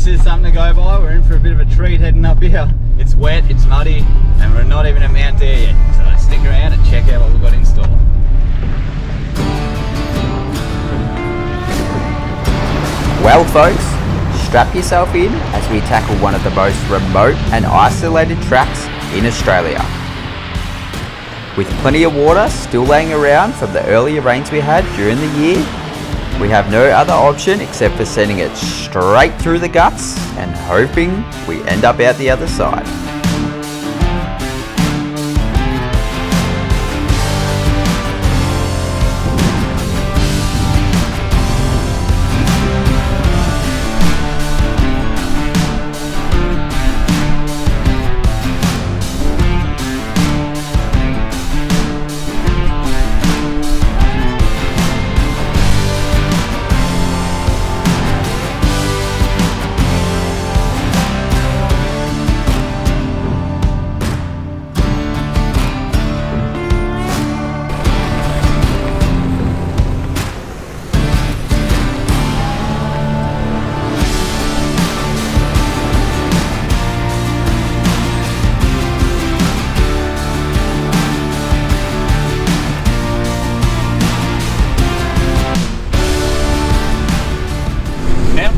this is something to go by. We're in for a bit of a treat heading up here. It's wet, it's muddy, and we're not even at Mount Dare yet. So stick around and check out what we've got in store. Well folks, strap yourself in as we tackle one of the most remote and isolated tracks in Australia. With plenty of water still laying around from the earlier rains we had during the year, we have no other option except for sending it straight through the guts and hoping we end up out the other side.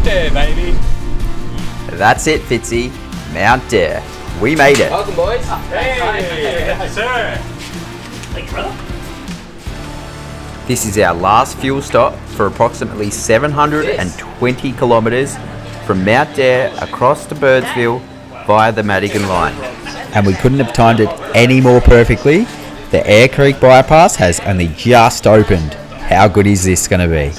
There, baby. That's it, Fitzy. Mount Dare. We made it. Welcome, boys. Hey, yes, sir. Thank you, brother. This is our last fuel stop for approximately 720 kilometres from Mount Dare across to Birdsville via the MADIGAN line. And we couldn't have timed it any more perfectly. The Air Creek bypass has only just opened. How good is this going to be?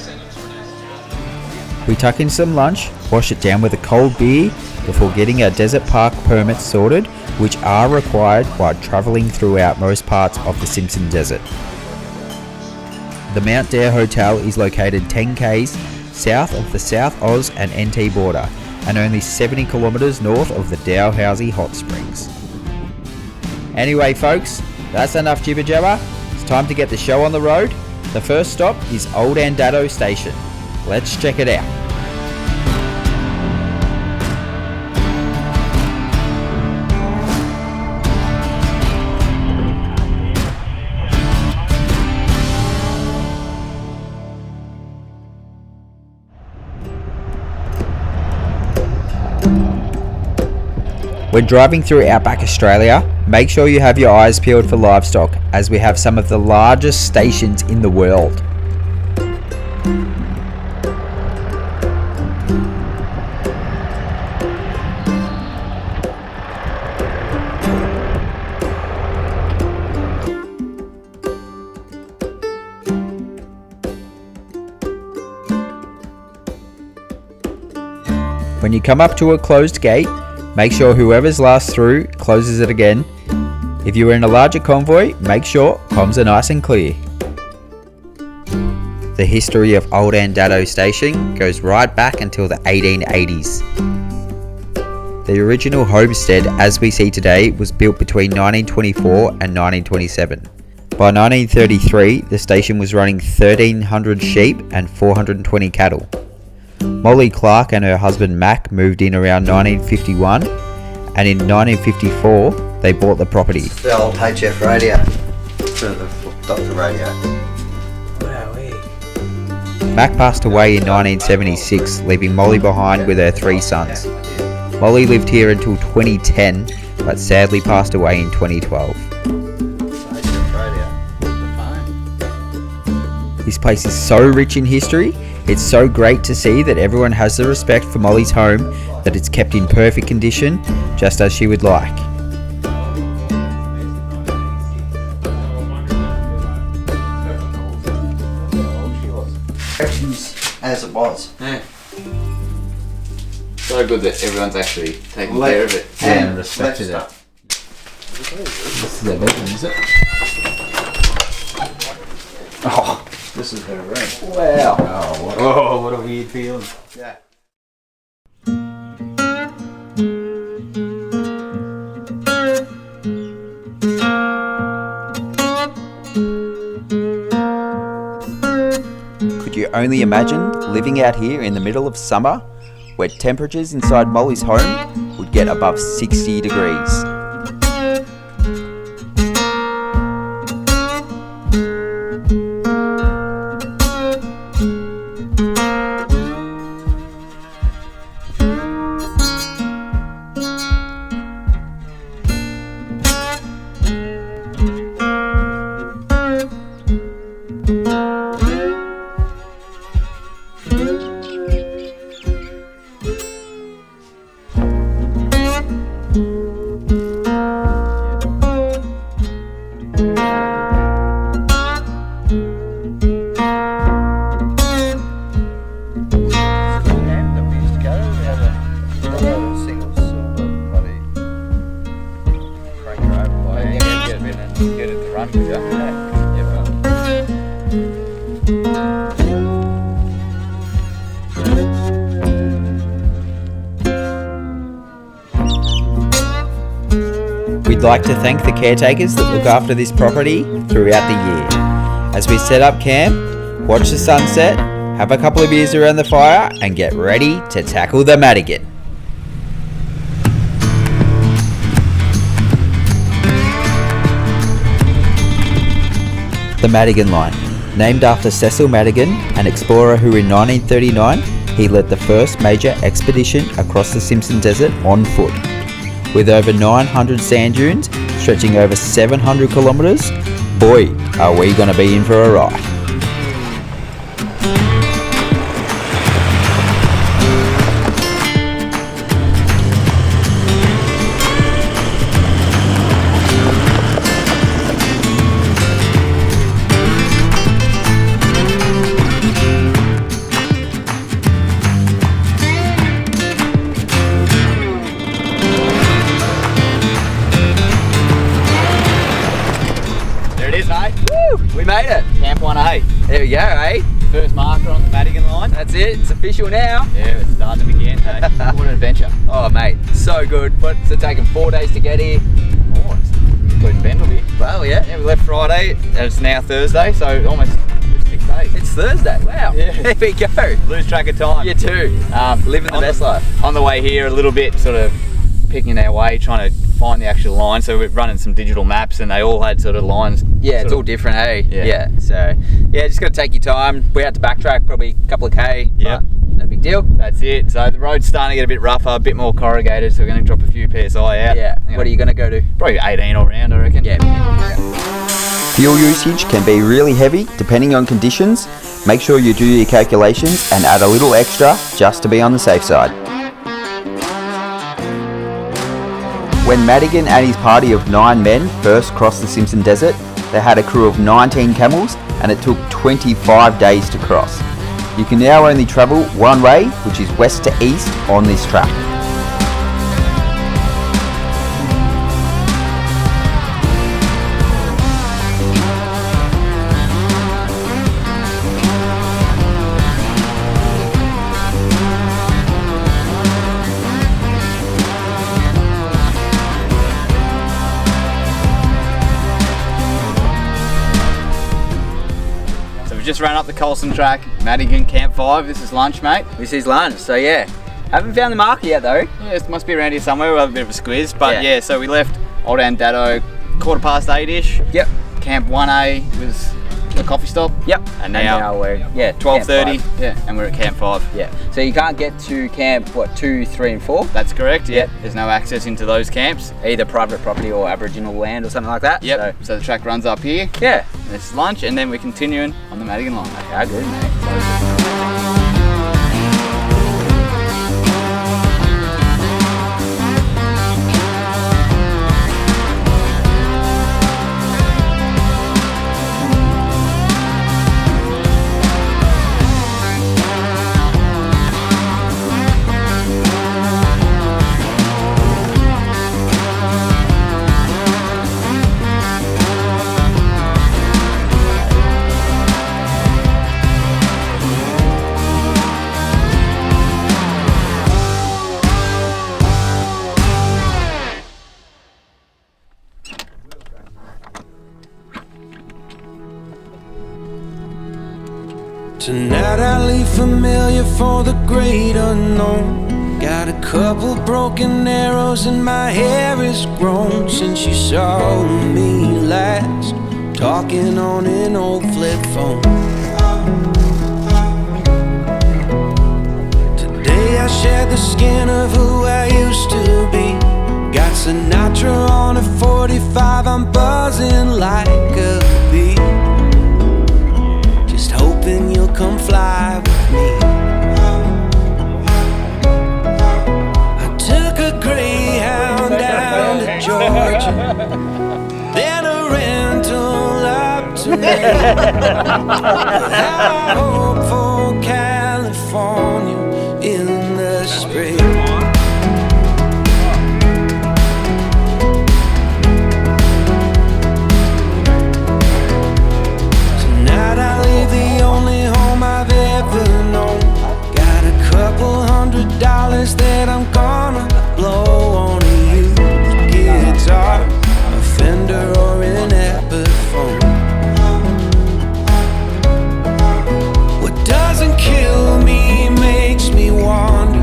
We tuck in some lunch, wash it down with a cold beer before getting our desert park permits sorted, which are required while travelling throughout most parts of the Simpson Desert. The Mount Dare Hotel is located 10 k's south of the South Oz and NT border and only 70 kilometres north of the Dalhousie Hot Springs. Anyway folks, that's enough jibber jabber. It's time to get the show on the road. The first stop is Old Andado Station. Let's check it out. When driving through Outback Australia, make sure you have your eyes peeled for livestock, as we have some of the largest stations in the world. When you come up to a closed gate, make sure whoever's last through closes it again. If you are in a larger convoy, make sure comms are nice and clear. The history of Old Andado Station goes right back until the 1880s. The original homestead as we see today was built between 1924 and 1927. By 1933, the station was running 1,300 sheep and 420 cattle. Molly Clark and her husband Mac moved in around 1951, and in 1954 they bought the property. The old HF radio, the doctor radio. Mac passed away in 1976, leaving Molly behind with her 3 sons. Molly lived here until 2010, but sadly passed away in 2012. This place is so rich in history. It's so great to see that everyone has the respect for Molly's home, that it's kept in perfect condition, just as she would like. As it was. Yeah. So good that everyone's actually taking Let- care of it and and respected it. let's This is their bedroom, is it? Oh, This is her room. wow. Oh, what a weird feeling. Yeah. Could you only imagine living out here in the middle of summer where temperatures inside Molly's home would get above 60 degrees. Get it to run with you. We'd like to thank the caretakers that look after this property throughout the year. As we set up camp, watch the sunset, have a couple of beers around the fire, and get ready to tackle the Madigan. The Madigan Line, named after Cecil Madigan, an explorer who in 1939 he led the first major expedition across the Simpson Desert on foot. With over 900 sand dunes stretching over 700 kilometres, boy, are we going to be in for a ride. We made it. Camp 1A. There we go, eh? First marker on the Madigan line. That's it. It's official now. Yeah, it's starting to begin. Hey. What an adventure. Oh, mate, so good. What's it taken 4 days to get here? Oh, including Ben will be. Well, yeah. Yeah, we left Friday and it's now Thursday, so almost 6 days. It's Thursday. Wow. Yeah. There we go. Lose track of time. You too. Living the best life. On the way here, a little bit sort of picking our way, trying to find the actual line. So we're running some digital maps and they all had sort of lines. Yeah, it's all different, hey? Yeah. So, yeah, just got to take your time. We had to backtrack probably a couple of K. Yeah. No big deal. That's it. So the road's starting to get a bit rougher, a bit more corrugated, so we're going to drop a few PSI out. Yeah. What are you going to go to? Probably 18 all round, I reckon. Yeah. Fuel usage can be really heavy depending on conditions. Make sure you do your calculations and add a little extra just to be on the safe side. When Madigan and his party of 9 men first crossed the Simpson Desert, they had a crew of 19 camels and it took 25 days to cross. You can now only travel one way, which is west to east on this track. Just ran up the Colson track, Madigan Camp 5. This is lunch, mate. This is lunch, so yeah. Haven't found the marker yet though. Yeah, it must be around here somewhere. We'll have a bit of a squeeze. But yeah, so we left Old Andado 8:15-ish. Yep. Camp 1A was the coffee stop. Yep. And now we're 12:30. Yeah, and we're at Camp 5. Yeah. So you can't get to camp 2, 3 and 4? That's correct, yeah. Yep. There's no access into those camps. Either private property or Aboriginal land or something like that. Yep. So the track runs up here. Yeah. This is lunch and then we're continuing on the Madigan line. How good, mate. Tonight I leave familiar for the great unknown. Got a couple broken arrows and my hair is grown since you saw me last, talking on an old flip phone. Today I shed the skin of who I used to be. Got Sinatra on a 45, I'm buzzing like a bee. Just hoping you'll come fly with me. Greyhound down to Georgia, then a rental up to Maine. I hope for California in the spring. Tonight I leave the only home I've ever known. Got a couple $100 that I'm gonna blow on a used guitar, a Fender or an Epiphone. What doesn't kill me makes me wander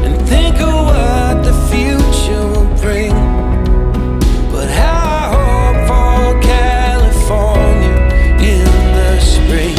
and think of what the future will bring. But how I hope for California in the spring.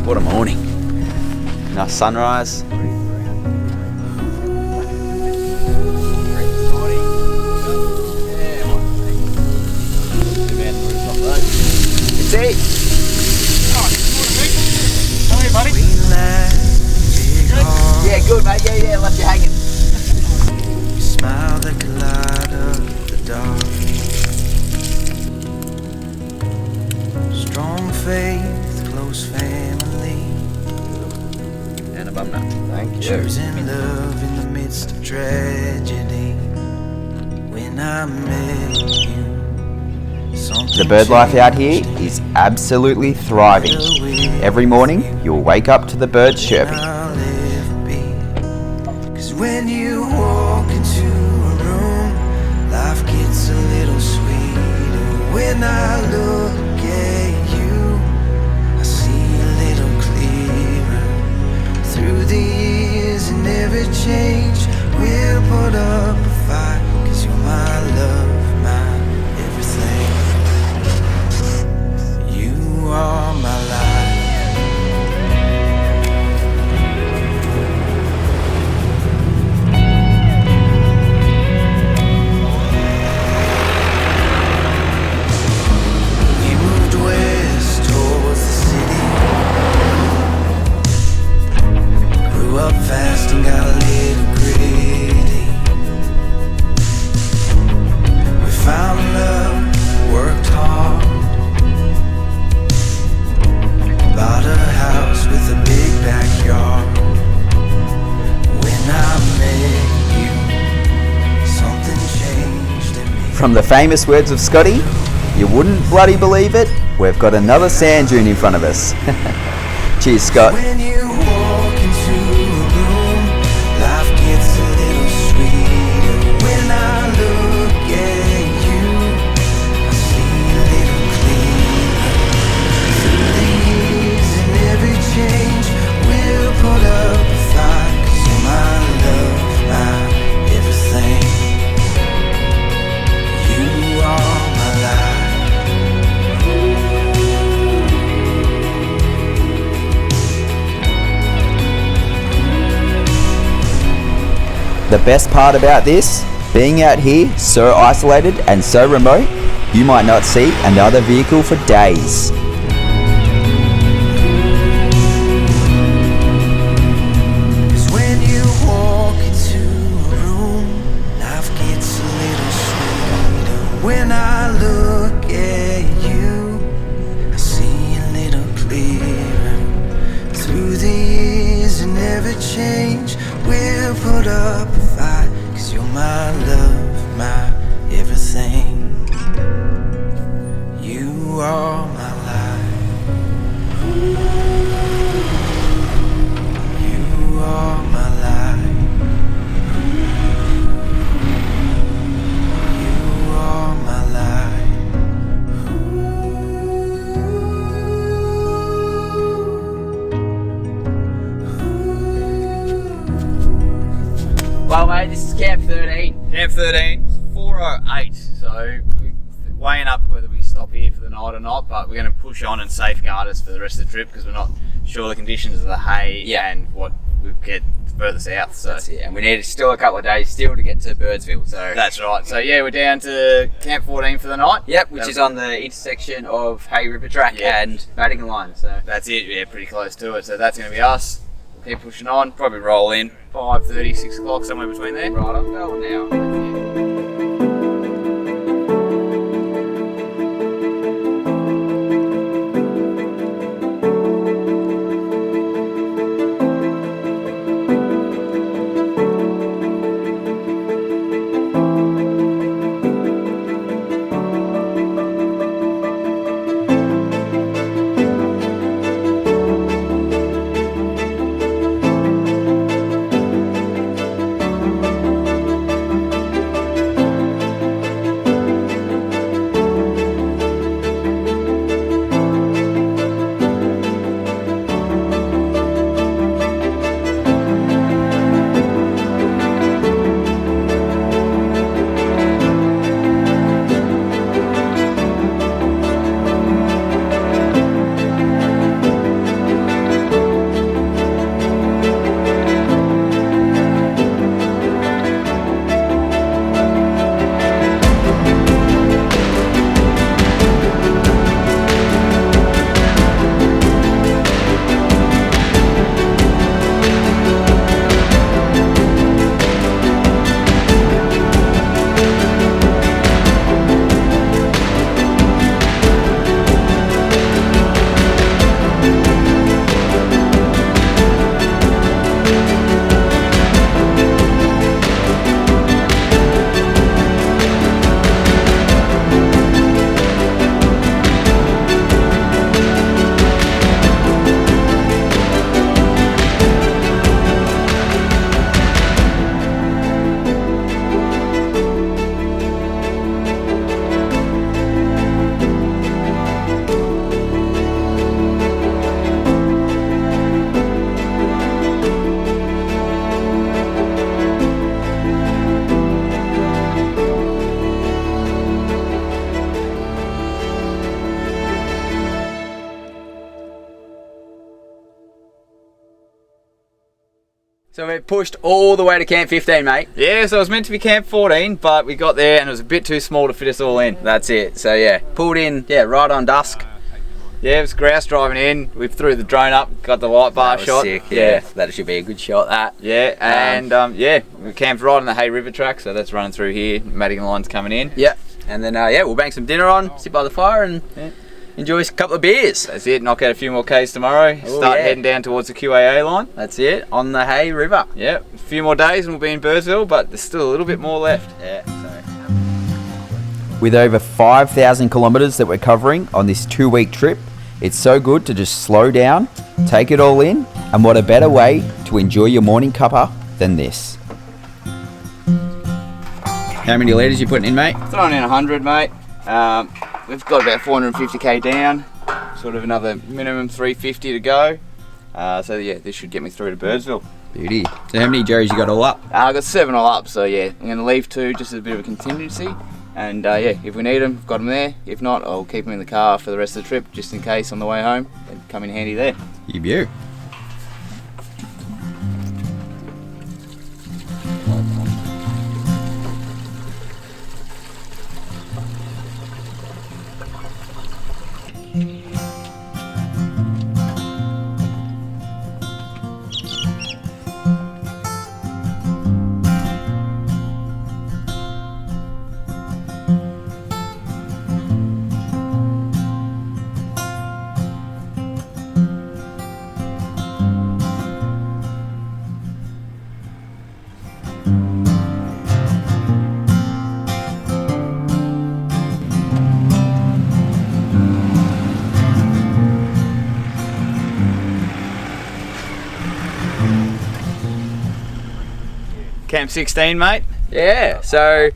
What a morning. Nice sunrise. It's it. How are you, buddy? Yeah, good mate. Yeah, left you hanging. You smile like a light of the dark. Strong faith, close family. And a bum nut. Thank you. Choosing love in the midst of tragedy. When I met you, the bird life out here is absolutely thriving. Every morning, you'll wake up to the birds chirping. Cause when you walk into a room, life gets a little sweeter. When I look at you, I see a little clearer. Through the years and every change, we'll put up a fight. Cause you're my love, my everything. You are my life. We moved west towards the city. Grew up fast and got a little gritty. We found love, worked hard. Bought a house with a big backyard. When I met you, something changed in me. From the famous words of Scotty, you wouldn't bloody believe it, we've got another sand dune in front of us. Cheers, Scott. When you walk into a room, life gets a little sweeter. When I look at you, I see a little clearer. Through the years and every change, we'll put up a fight. Cause you're my love, my everything. You are my life. The best part about this, being out here so isolated and so remote, you might not see another vehicle for days. Cause when you walk into a room, life gets a little sweeter. When I look at you, I see a little clearer. Through the years and never change, we'll put up a fight. Cause you're my love, my everything. You are my life. You are my life. You are my life. Well mate, this is Camp 13. Camp 13, 4:08, so we're weighing up whether we stop here for the night or not, but we're going to push on and safeguard us for the rest of the trip because we're not sure the conditions of the hay and what we get further south. So That's it, and we need still a couple of days still to get to Birdsville. So that's right. So yeah, we're down to Camp 14 for the night. Yep, which is on the intersection of Hay River Track and Madigan Line. So That's it, yeah, pretty close to it. So that's going to be us. We'll keep pushing on, probably roll in 5:30, 6 o'clock, somewhere between there. right, I'm going now. So we've pushed all the way to Camp 15, mate. Yeah, so it was meant to be Camp 14, but we got there and it was a bit too small to fit us all in. That's it. So yeah, pulled in, right on dusk. Yeah, it was grouse driving in. We threw the drone up, got the light bar That was shot. sick. Yeah, that should be a good shot. That. Yeah, and we camped right on the Hay River track, so that's running through here. Madigan Line's coming in. Yeah, and then we'll bang some dinner on, sit by the fire, and enjoy a couple of beers. That's it. Knock out a few more Ks tomorrow. Start heading down towards the QAA line. That's it, on the Hay River. Yeah, a few more days and we'll be in Birdsville, but there's still a little bit more left. Yeah. With over 5,000 kilometres that we're covering on this 2-week trip, it's so good to just slow down, take it all in, and what a better way to enjoy your morning cuppa than this. How many litres you putting in, mate? Throwing in 100, mate. We've got about 450k down, sort of another minimum 350 to go. So yeah, this should get me through to Birdsville. Beauty. So how many Jerry's you got all up? I got 7 all up, so yeah, I'm going to leave 2 just as a bit of a contingency. And if we need them, we've got them there. If not, I'll keep them in the car for the rest of the trip, just in case on the way home. They'd come in handy there. You beaut. Camp 16, mate. Yeah, so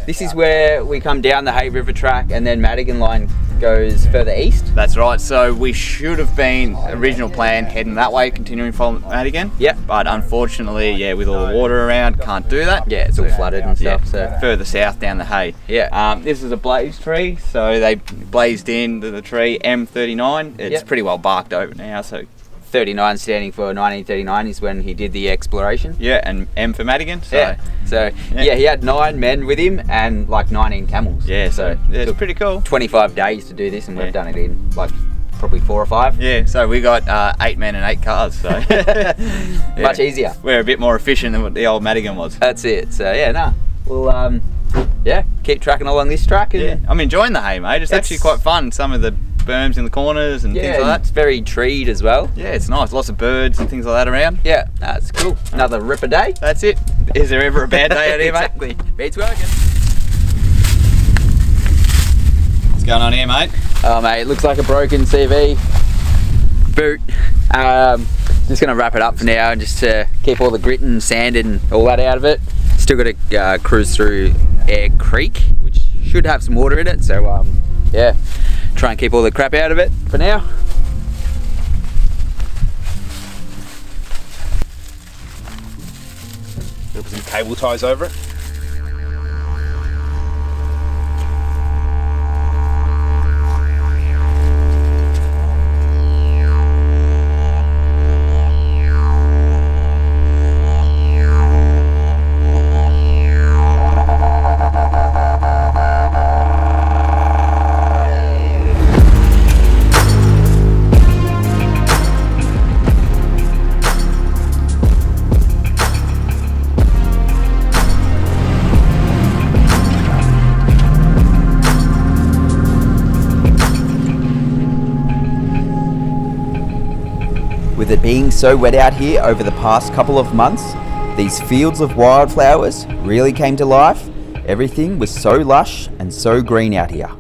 this is where we come down the Hay River track and then Madigan Line goes further east. That's right. So we should have been, original plan, heading that way, continuing from Madigan. Yep. But unfortunately, yeah, with all the water around, can't do that. Yeah, it's all flooded and stuff. Yeah, further south down the Hay. Yeah. This is a blaze tree, so they blazed into the tree M39. It's pretty well barked over now, so 39 standing for 1939 is when he did the exploration. yeah, and M for Madigan. So Yeah, he had 9 men with him and like 19 camels. yeah, so it's took pretty cool. 25 days to do this, and Yeah. we've done it in like probably 4 or 5. Yeah, so we got 8 men and 8 cars, so yeah. Much easier. We're a bit more efficient than what the old Madigan was. That's it. So yeah, no, we'll keep tracking along this track. And Yeah, I'm enjoying the hay, mate. It's actually quite fun. Some of the berms in the corners and things like it's that. very treed as well. Yeah, it's nice. Lots of birds and things like that around. Yeah, that's cool. Another ripper day. That's it. Is there ever a bad day out here, mate? Exactly. It's working. What's going on here, mate? Oh mate, it looks like a broken CV boot. Just gonna wrap it up for now and just keep all the grit and sand and all that out of it. Still got to cruise through Air Creek, which should have some water in it. So yeah, try and keep all the crap out of it for now. Put some cable ties over it. With it being so wet out here over the past couple of months, these fields of wildflowers really came to life. Everything was so lush and so green out here.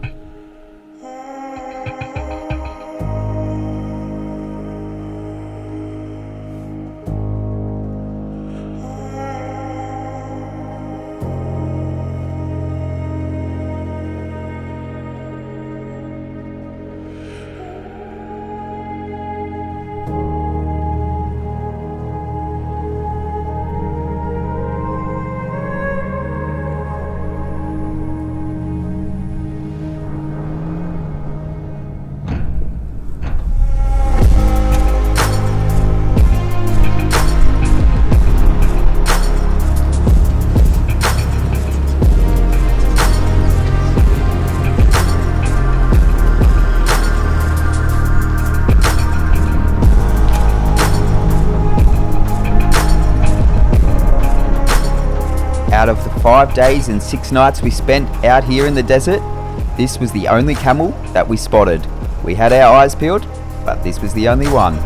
Out of the 5 days and 6 nights we spent out here in the desert, this was the only camel that we spotted. We had our eyes peeled, but this was the only one.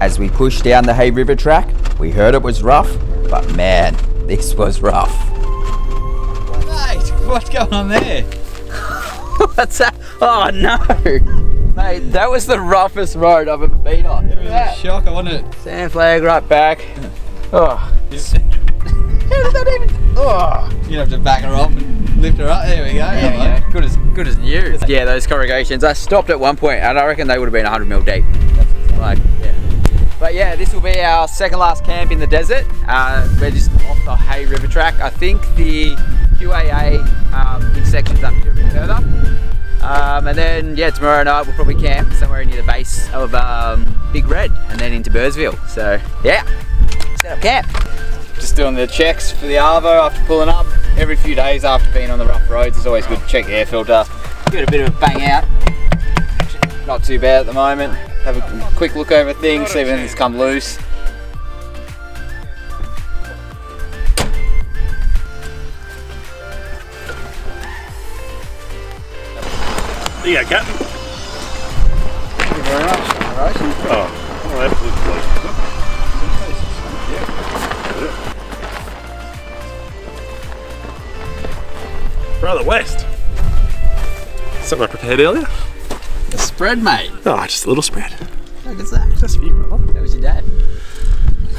As we pushed down the Hay River track, we heard it was rough, but man, this was rough. Mate, what's going on there? What's that? Oh no! Mate, that was the roughest road I've ever been on. It was a shocker, wasn't it? Sand flag right back. Oh. How did that even? Oh. You have to back her up and lift her up. There we go. Yeah, good as new. Yeah, those corrugations. I stopped at one point and I reckon they would have been 100 mil deep. Like, yeah. But yeah, this will be our second last camp in the desert. We're just off the Hay River track. I think the QAA section's up here a bit further. And then, yeah, tomorrow night we'll probably camp somewhere near the base of Big Red and then into Birdsville. So, yeah, set up camp. Just doing the checks for the Arvo after pulling up. Every few days after being on the rough roads, it's always good to check the air filter. Give it a bit of a bang out. Not too bad at the moment. Have a quick look over things, see if anything's come loose. There you go, Captain. Thank you very much. Alright. Oh, well, absolutely close. Brother West. Something I prepared earlier. The spread, mate. Oh, just a little spread. Look at that. Just for you, brother. That was your dad.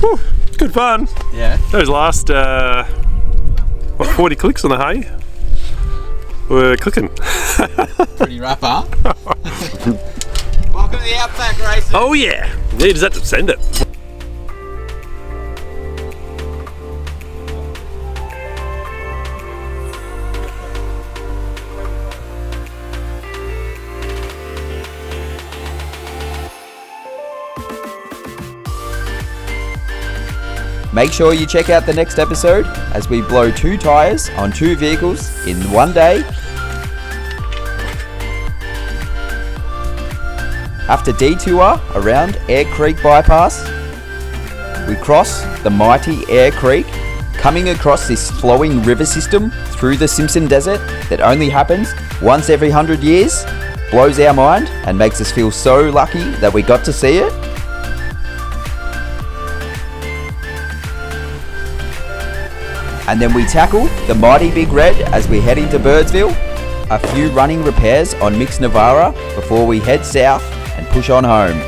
Whew, good fun. Yeah. Those last, 40 clicks on the hay? We're clicking. Pretty rough, huh? Welcome to the Outback Races. Oh yeah. Yeah, does that just send it? Make sure you check out the next episode as we blow 2 tyres on 2 vehicles in one day. After detour around Air Creek bypass, we cross the mighty Air Creek, coming across this flowing river system through the Simpson Desert that only happens once every 100 years, blows our mind and makes us feel so lucky that we got to see it. And then we tackle the mighty Big Red as we head into Birdsville, a few running repairs on Mix Navara before we head south and push on home.